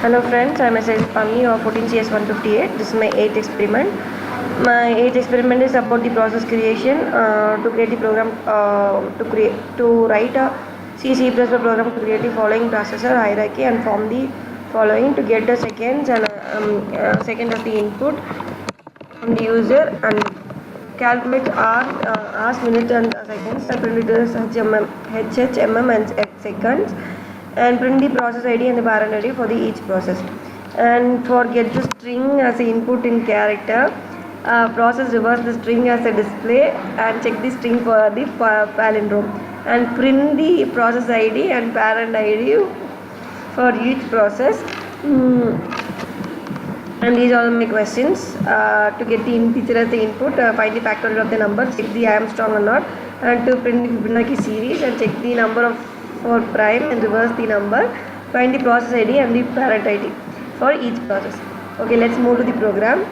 Hello friends, I am Pammy of 14CS158. This is my 8th experiment. My 8th experiment is about the process creation to create the program to write a C++ program to create the following processor hierarchy and form the following to get the seconds and second of the input from the user and calculate hours, minutes and seconds and print it as HHMM and seconds and print the process ID and the parent ID for the each process. And for get the string as the input in character, process reverse the string as a display and check the string for the palindrome and print the process ID and parent ID for each process. And these are my questions. To get the integer as the input, find the factorial of the number, check the Armstrong or not, and to print the Fibonacci series and check the number of for prime and reverse the number, find the process ID and the parent ID for each process. Okay, let's move to the program.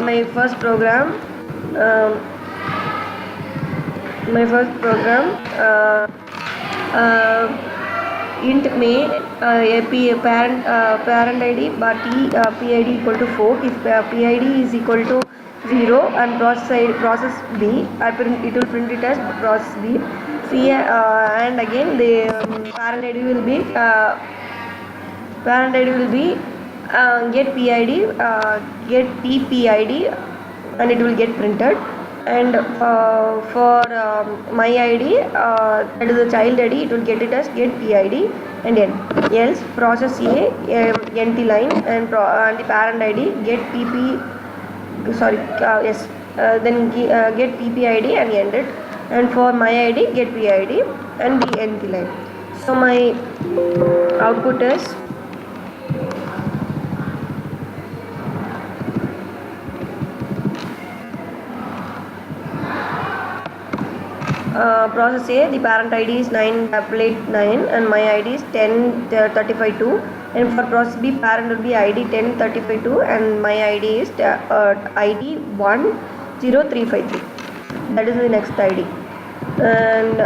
My first program int main parent ID but PID equal to 4. If PID is equal to 0 and process B, it will print it as process B. And again the parent ID will be get PID, get PPID, and it will get printed. And for my ID, that is the child ID, it will get it as get PID and N. Else process A NT line and the parent ID get then get PPID and end it. And for my ID get PID and the nth line. So my output is process A, the parent ID is 98889 and my ID is 10352, and for process B parent will be ID 10352 and my ID is ID 10353. That is the next ID. And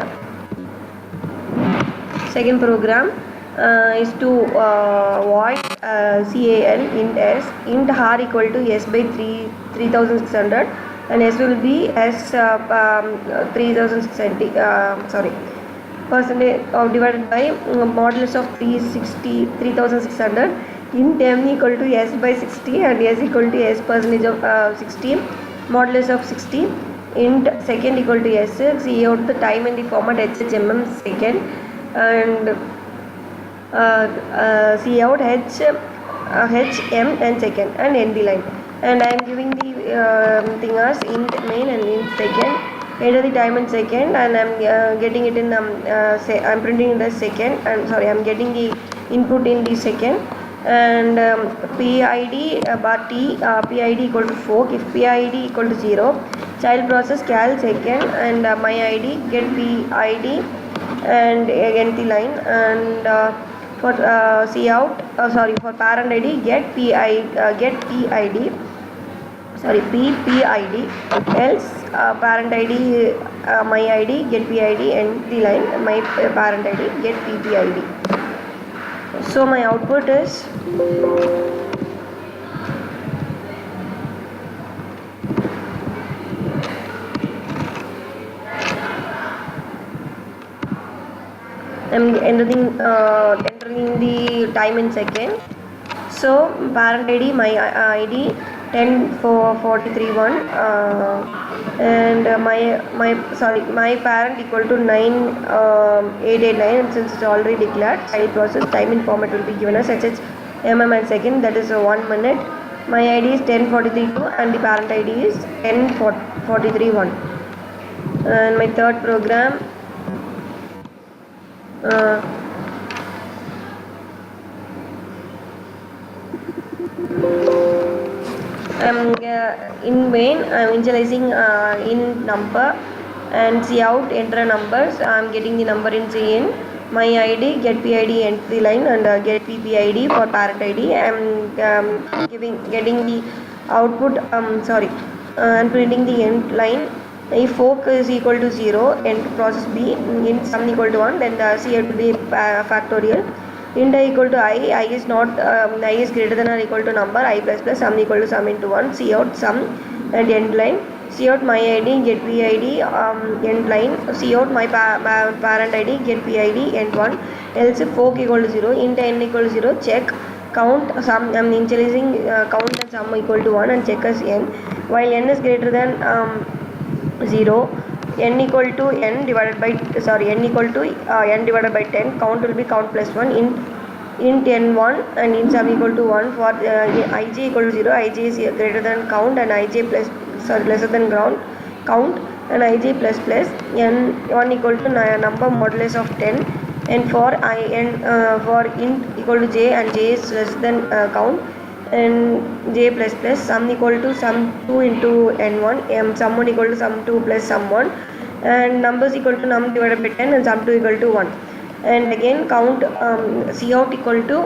second program is to void CAL int S, int R equal to S by 3600 and S will be S 3600 percentage divided by modulus of 3600 int M equal to S by 60 and S equal to S percentage of 60 modulus of 60 int second equal to S. See out the time in the format HHMM second and see out HM and second and end the line. And I am giving the thing as int main and int second, enter the time in second, and I am getting it in I am printing in the second, and I am getting the input in the second. And PID bar T PID equal to 4. If PID equal to 0, child process cal second and my ID get PID and again the line. And for for parent ID get PPID, else parent ID my ID get PID and the line, my parent ID get PPID. So my output is I am entering the time in second. So parent ID my ID 10431 and my parent equal to 9889, since it's already declared. Child process time in format will be given as HHMM and second, that is 1 minute. My ID is 10432 and the parent ID is 10431. And my third program in main I am initializing in number and cout enter numbers. I am getting the number in Cin. My ID get PID entry line and get PPID for parent ID. I am getting the output and printing the end line. If fork is equal to 0 and process B in sum equal to 1, then C will be factorial. int I equal to I is not I is greater than or equal to number, I plus plus sum equal to sum into 1, see out sum and end line, see out my id, get pid, end line, see out my parent id, get pid, end 1, else if fork equal to 0, int n equal to 0, check count sum, I am initializing count and sum equal to 1 and check as n, while n is greater than 0, n equal to n divided by n equal to n divided by 10, count will be count plus 1, int n1 and int sum equal to 1 for ij equal to 0, ij is greater than count and ij plus lesser than count and ij plus plus, n1 equal to number modulus of 10, and for for int equal to j and j is less than count, and j plus plus, sum equal to sum 2 into n1, sum 1 equal to sum 2 plus sum 1, and numbers equal to num divided by 10 and sum 2 equal to 1, and again count cout equal to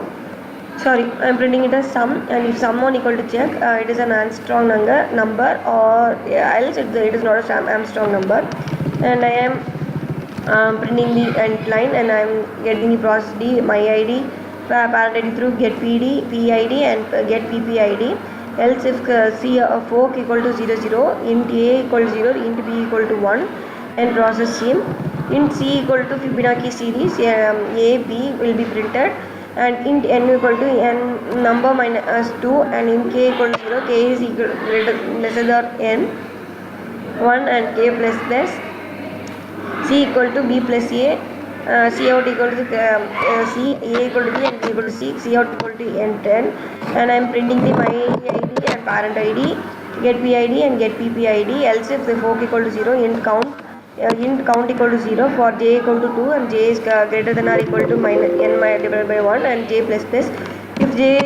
I am printing it as sum, and if sum 1 equal to check, it is an Armstrong number or else it is not a Armstrong number, and I am printing the end line, and I am getting the process d, my id, parent id through get pid, pid and get ppid, else if fork equal to 0 0, int a equal to 0, int b equal to 1, and process same, int c equal to Fibonacci series, a b will be printed, and int n equal to n number minus 2, and int k equal to 0, k is equal lesser than n 1, and k plus plus, c equal to b plus a, c out equal to c, a equal to b and b equal to c, c out equal to n 10, and I am printing the my id and parent id, get pid and get ppid, else if the fork equal to 0, int count equal to 0 for j equal to 2 and j is greater than or equal to minus n divided by 1, and j plus plus, if j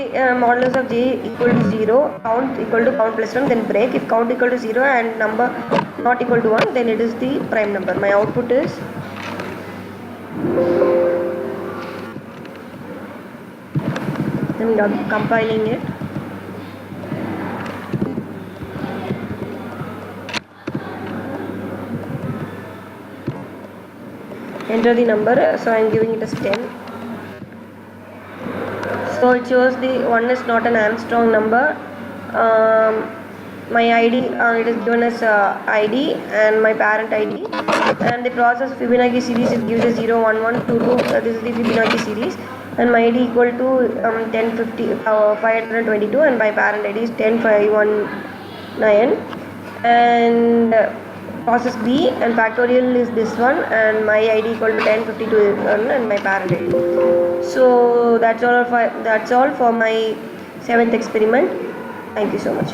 modulus of j equal to 0, count equal to count plus 1, then break, if count equal to 0 and number not equal to 1, then it is the prime number. My output is I'm compiling it. Enter the number, so I am giving it as 10. So it shows the one is not an Armstrong number. My id, it is given as id and my parent id, and the process Fibonacci series, it gives us 0 1 1 2 2, this is the Fibonacci series, and my id equal to 522, and my parent id is 10519, and process b and factorial is this one, and my id equal to 1052 and my parent id. So that's all for my 7th experiment. Thank you so much.